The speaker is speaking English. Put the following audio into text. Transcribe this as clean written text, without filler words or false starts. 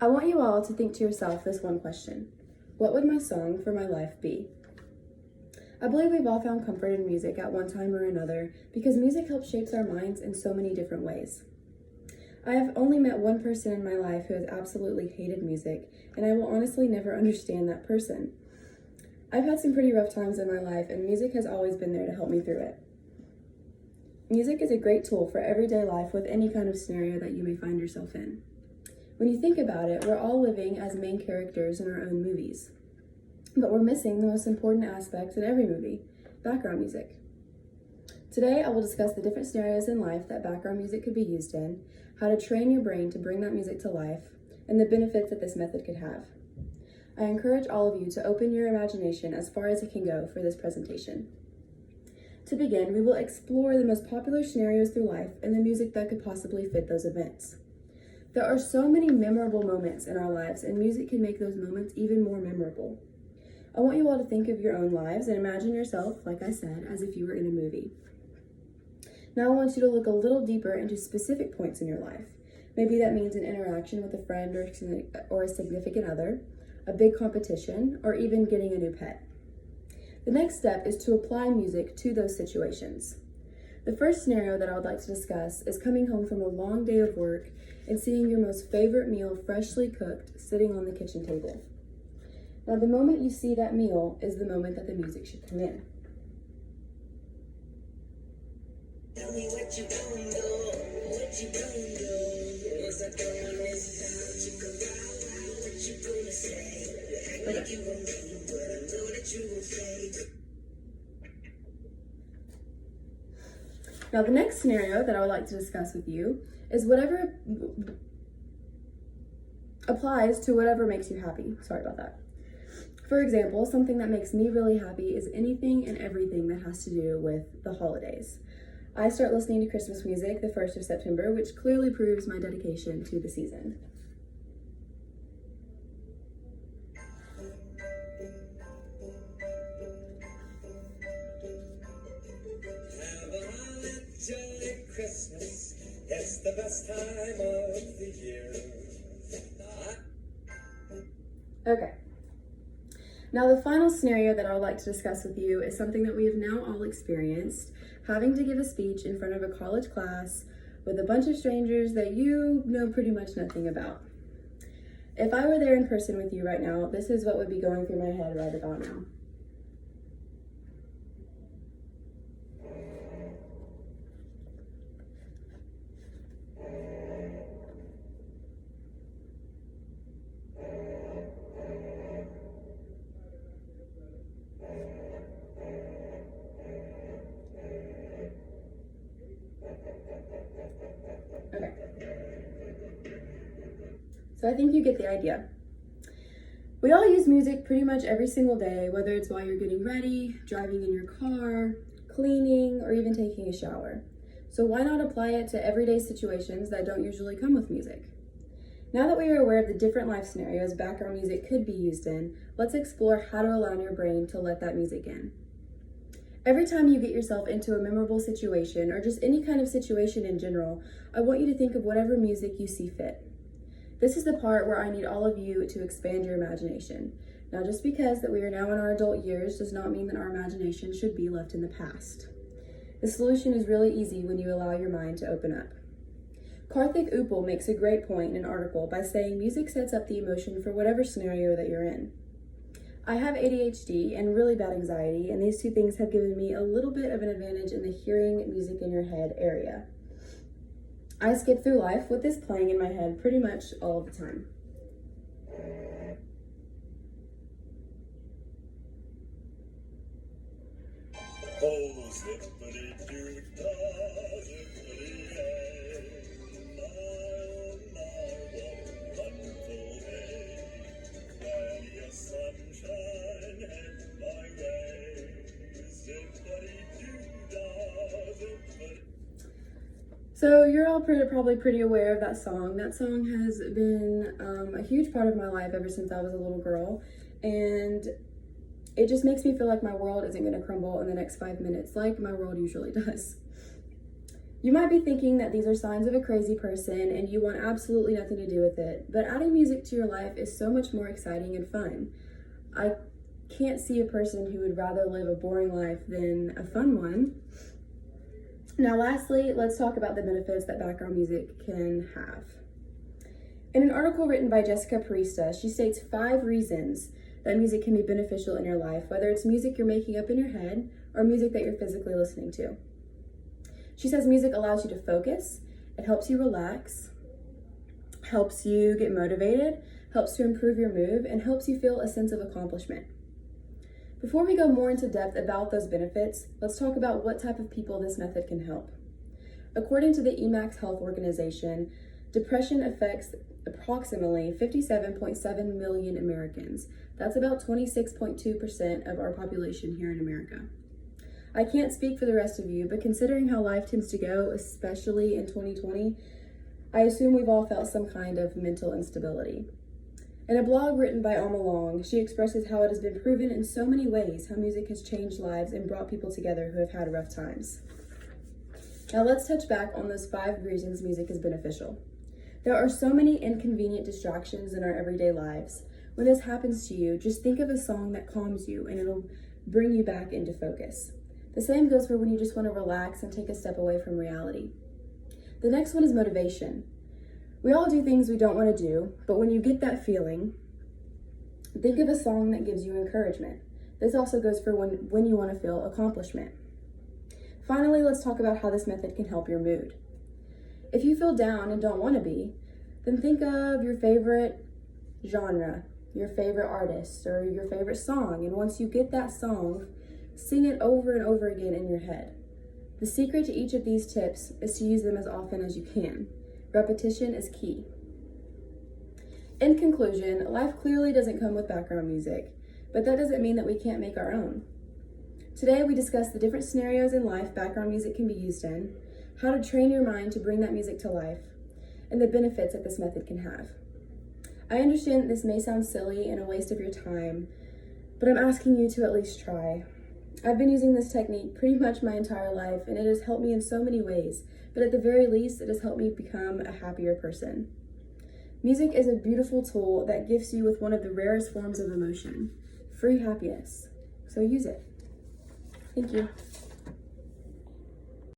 I want you all to think to yourself this one question. What would my song for my life be? I believe we've all found comfort in music at one time or another because music helps shapes our minds in so many different ways. I have only met one person in my life who has absolutely hated music, and I will honestly never understand that person. I've had some pretty rough times in my life, and music has always been there to help me through it. Music is a great tool for everyday life with any kind of scenario that you may find yourself in. When you think about it, we're all living as main characters in our own movies. But we're missing the most important aspect in every movie, background music. Today, I will discuss the different scenarios in life that background music could be used in, how to train your brain to bring that music to life, and the benefits that this method could have. I encourage all of you to open your imagination as far as it can go for this presentation. To begin, we will explore the most popular scenarios through life and the music that could possibly fit those events. There are so many memorable moments in our lives, and music can make those moments even more memorable. I want you all to think of your own lives and imagine yourself, like I said, as if you were in a movie. Now I want you to look a little deeper into specific points in your life. Maybe that means an interaction with a friend or a significant other, a big competition, or even getting a new pet. The next step is to apply music to those situations. The first scenario that I would like to discuss is coming home from a long day of work and seeing your most favorite meal freshly cooked sitting on the kitchen table. Now, the moment you see that meal is the moment that the music should come in. Tell me what you gonna do, what you gonna do. Once I throw my message out, you go out, what you gonna say? What you gonna do, but I know that you gon' say. Now, the next scenario that I would like to discuss with you is whatever applies to whatever makes you happy. Sorry about that. For example, something that makes me really happy is anything and everything that has to do with the holidays. I start listening to Christmas music the 1st of September, which clearly proves my dedication to the season. Have a jolly Christmas, it's the best time of the year. Okay. Now, the final scenario that I would like to discuss with you is something that we have now all experienced, having to give a speech in front of a college class with a bunch of strangers that you know pretty much nothing about. If I were there in person with you right now, this is what would be going through my head right about now. Okay. So I think you get the idea. We all use music pretty much every single day, whether it's while you're getting ready, driving in your car, cleaning, or even taking a shower. So why not apply it to everyday situations that don't usually come with music? Now that we are aware of the different life scenarios background music could be used in, let's explore how to allow your brain to let that music in. Every time you get yourself into a memorable situation, or just any kind of situation in general, I want you to think of whatever music you see fit. This is the part where I need all of you to expand your imagination. Now, just because that we are now in our adult years does not mean that our imagination should be left in the past. The solution is really easy when you allow your mind to open up. Karthik Uppal makes a great point in an article by saying music sets up the emotion for whatever scenario that you're in. I have ADHD and really bad anxiety, and these two things have given me a little bit of an advantage in the hearing music in your head area. I skip through life with this playing in my head pretty much all the time. Oh, zippity-doo, zippity-yay. My, oh my, what a wonderful day. When your sunshine heads my way. Zippity-doo, zippity. So you're all probably pretty aware of that song. That song has been a huge part of my life ever since I was a little girl, and it just makes me feel like my world isn't going to crumble in the next 5 minutes like my world usually does. You might be thinking that these are signs of a crazy person and you want absolutely nothing to do with it, but adding music to your life is so much more exciting and fun. I can't see a person who would rather live a boring life than a fun one. Now, lastly, let's talk about the benefits that background music can have. In an article written by Jessica Parista, she states 5 reasons that music can be beneficial in your life, whether it's music you're making up in your head or music that you're physically listening to. She says music allows you to focus, it helps you relax, helps you get motivated, helps to improve your mood, and helps you feel a sense of accomplishment. Before we go more into depth about those benefits, let's talk about what type of people this method can help. According to the Emacs Health Organization, depression affects approximately 57.7 million Americans. That's about 26.2% of our population here in America. I can't speak for the rest of you, but considering how life tends to go, especially in 2020, I assume we've all felt some kind of mental instability. In a blog written by Alma Long, she expresses how it has been proven in so many ways how music has changed lives and brought people together who have had rough times. Now let's touch back on those 5 reasons music is beneficial. There are so many inconvenient distractions in our everyday lives. When this happens to you, just think of a song that calms you and it'll bring you back into focus. The same goes for when you just want to relax and take a step away from reality. The next one is motivation. We all do things we don't want to do, but when you get that feeling, think of a song that gives you encouragement. This also goes for when you want to feel accomplishment. Finally, let's talk about how this method can help your mood. If you feel down and don't want to be, then think of your favorite genre, your favorite artist, or your favorite song, and once you get that song, sing it over and over again in your head. The secret to each of these tips is to use them as often as you can. Repetition is key. In conclusion, life clearly doesn't come with background music, but that doesn't mean that we can't make our own. Today we discussed the different scenarios in life background music can be used in, how to train your mind to bring that music to life, and the benefits that this method can have. I understand that this may sound silly and a waste of your time, but I'm asking you to at least try. I've been using this technique pretty much my entire life, and it has helped me in so many ways, but at the very least, it has helped me become a happier person. Music is a beautiful tool that gifts you with one of the rarest forms of emotion, free happiness. So use it. Thank you.